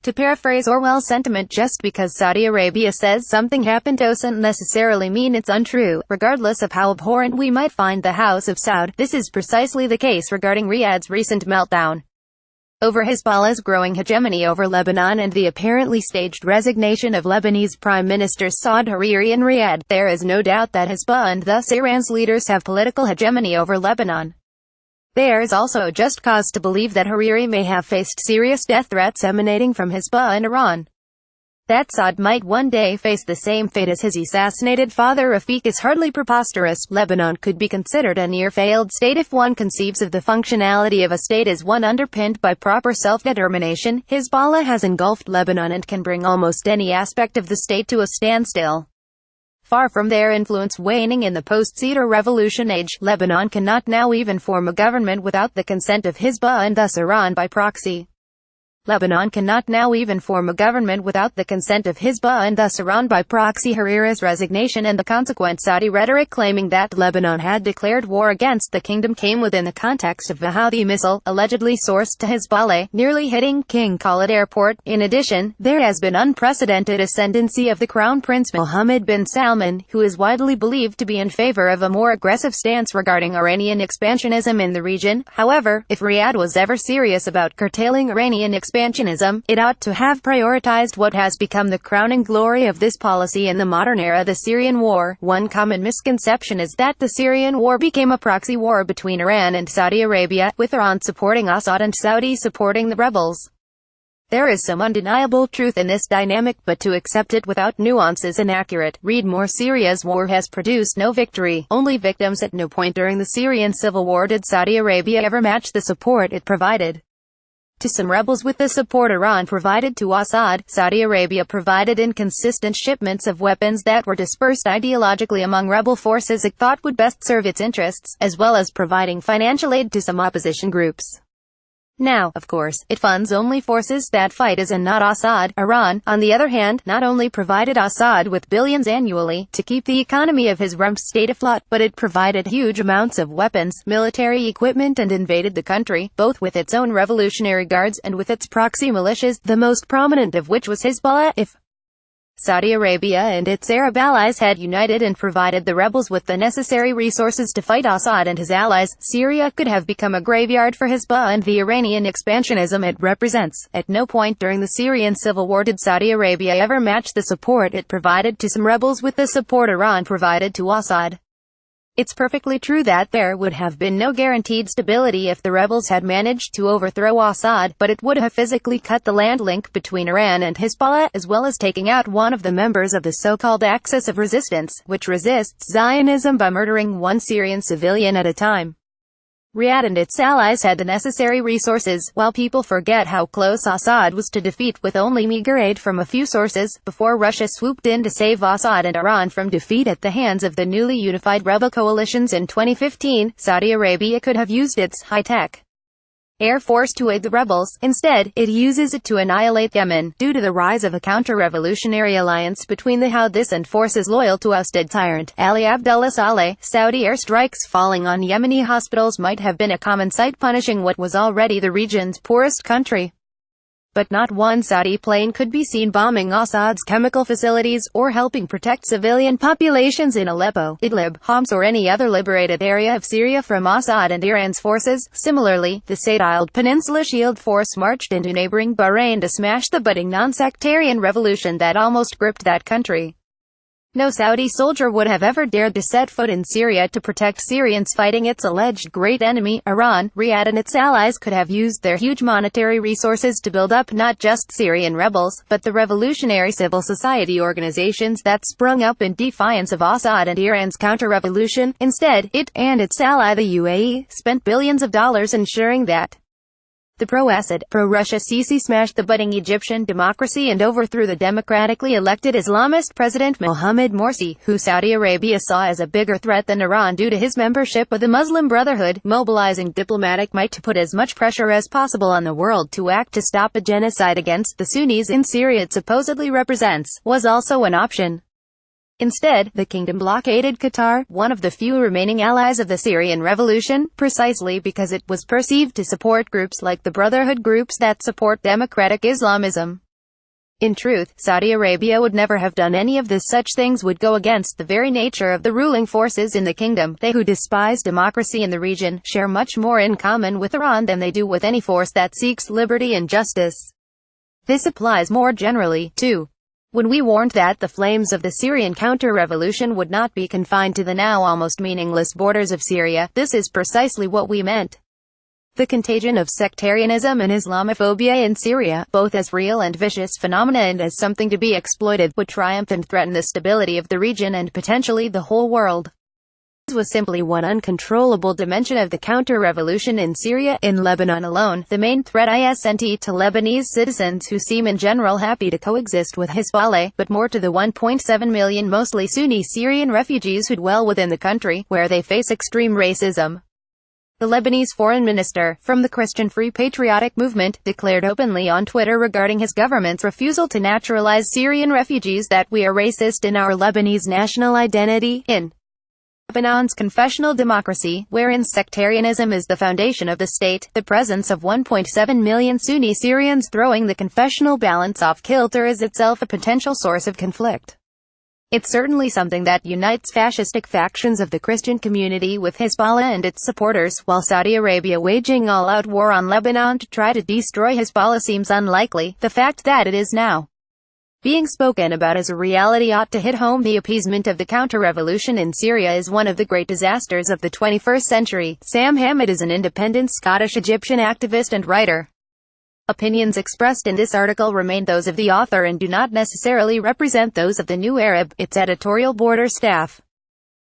To paraphrase Orwell's sentiment, just because Saudi Arabia says something happened doesn't necessarily mean it's untrue, regardless of how abhorrent we might find the House of Saud. This is precisely the case regarding Riyadh's recent meltdown over Hizballah's growing hegemony over Lebanon and the apparently staged resignation of Lebanese Prime Minister Saad Hariri in Riyadh. There is no doubt that Hizballah and thus Iran's leaders have political hegemony over Lebanon. There is also just cause to believe that Hariri may have faced serious death threats emanating from Hizballah and Iran. That Saad might one day face the same fate as his assassinated father Rafik is hardly preposterous. Lebanon could be considered a near-failed state if one conceives of the functionality of a state as one underpinned by proper self-determination. Hizballah has engulfed Lebanon and can bring almost any aspect of the state to a standstill. Far from their influence waning in the post-Cedar Revolution age, Lebanon cannot now even form a government without the consent of Hizballah and thus Iran by proxy. Lebanon cannot now even form a government without the consent of Hizballah and thus Iran by proxy. Hariri's resignation and the consequent Saudi rhetoric claiming that Lebanon had declared war against the kingdom came within the context of the Houthi missile, allegedly sourced to Hizballah, nearly hitting King Khalid Airport. In addition, there has been unprecedented ascendancy of the Crown Prince Mohammed bin Salman, who is widely believed to be in favor of a more aggressive stance regarding Iranian expansionism in the region. However, if Riyadh was ever serious about curtailing Iranian expansionism, it ought to have prioritized what has become the crowning glory of this policy in the modern era, the Syrian war. One common misconception is that the Syrian war became a proxy war between Iran and Saudi Arabia, with Iran supporting Assad and Saudi supporting the rebels. There is some undeniable truth in this dynamic, but to accept it without nuance is inaccurate. Read more. Syria's war has produced no victory, only victims. At no point during the Syrian civil war did Saudi Arabia ever match the support it provided to some rebels with the support Iran provided to Assad. Saudi Arabia provided inconsistent shipments of weapons that were dispersed ideologically among rebel forces it thought would best serve its interests, as well as providing financial aid to some opposition groups. Now, of course, it funds only forces that fight as and not Assad. Iran, on the other hand, not only provided Assad with billions annually to keep the economy of his rump state afloat, but it provided huge amounts of weapons, military equipment and invaded the country, both with its own revolutionary guards and with its proxy militias, the most prominent of which was Hizballah. If Saudi Arabia and its Arab allies had united and provided the rebels with the necessary resources to fight Assad and his allies, Syria could have become a graveyard for Hizballah and the Iranian expansionism it represents. At no point during the Syrian civil war did Saudi Arabia ever match the support it provided to some rebels with the support Iran provided to Assad. It's perfectly true that there would have been no guaranteed stability if the rebels had managed to overthrow Assad, but it would have physically cut the land link between Iran and Hizballah, as well as taking out one of the members of the so-called Axis of Resistance, which resists Zionism by murdering one Syrian civilian at a time. Riyadh and its allies had the necessary resources, while people forget how close Assad was to defeat with only meager aid from a few sources, before Russia swooped in to save Assad and Iran from defeat at the hands of the newly unified rebel coalitions in 2015. Saudi Arabia could have used its high-tech air force to aid the rebels. Instead, it uses it to annihilate Yemen. Due to the rise of a counter-revolutionary alliance between the House this and forces loyal to ousted tyrant Ali Abdullah Saleh, Saudi airstrikes falling on Yemeni hospitals might have been a common sight, punishing what was already the region's poorest country. But not one Saudi plane could be seen bombing Assad's chemical facilities, or helping protect civilian populations in Aleppo, Idlib, Homs or any other liberated area of Syria from Assad and Iran's forces. Similarly, the Said Peninsula Shield Force marched into neighboring Bahrain to smash the budding non-sectarian revolution that almost gripped that country. No Saudi soldier would have ever dared to set foot in Syria to protect Syrians fighting its alleged great enemy, Iran. Riyadh and its allies could have used their huge monetary resources to build up not just Syrian rebels, but the revolutionary civil society organizations that sprung up in defiance of Assad and Iran's counter-revolution. Instead, it, and its ally the UAE, spent billions of dollars ensuring that the pro-Assad, pro-Russia Sisi smashed the budding Egyptian democracy and overthrew the democratically elected Islamist President Mohammed Morsi, who Saudi Arabia saw as a bigger threat than Iran due to his membership of the Muslim Brotherhood. Mobilizing diplomatic might to put as much pressure as possible on the world to act to stop a genocide against the Sunnis in Syria it supposedly represents, was also an option. Instead, the kingdom blockaded Qatar, one of the few remaining allies of the Syrian revolution, precisely because it was perceived to support groups like the Brotherhood, groups that support democratic Islamism. In truth, Saudi Arabia would never have done any of this. Such things would go against the very nature of the ruling forces in the kingdom. They who despise democracy in the region share much more in common with Iran than they do with any force that seeks liberty and justice. This applies more generally, too. When we warned that the flames of the Syrian counter-revolution would not be confined to the now almost meaningless borders of Syria, this is precisely what we meant. The contagion of sectarianism and Islamophobia in Syria, both as real and vicious phenomena and as something to be exploited, would triumph and threaten the stability of the region and potentially the whole world. This was simply one uncontrollable dimension of the counter-revolution in Syria. In Lebanon alone, the main threat isn't to Lebanese citizens who seem in general happy to coexist with Hizballah, but more to the 1.7 million mostly Sunni Syrian refugees who dwell within the country, where they face extreme racism. The Lebanese foreign minister, from the Christian Free Patriotic Movement, declared openly on Twitter regarding his government's refusal to naturalize Syrian refugees that we are racist in our Lebanese national identity. In Lebanon's confessional democracy, wherein sectarianism is the foundation of the state, the presence of 1.7 million Sunni Syrians throwing the confessional balance off kilter is itself a potential source of conflict. It's certainly something that unites fascistic factions of the Christian community with Hizballah and its supporters. While Saudi Arabia waging all-out war on Lebanon to try to destroy Hizballah seems unlikely, the fact that it is now being spoken about as a reality ought to hit home. The appeasement of the counter-revolution in Syria is one of the great disasters of the 21st century. Sam Hammett is an independent Scottish-Egyptian activist and writer. Opinions expressed in this article remain those of the author and do not necessarily represent those of the New Arab, its editorial board or staff.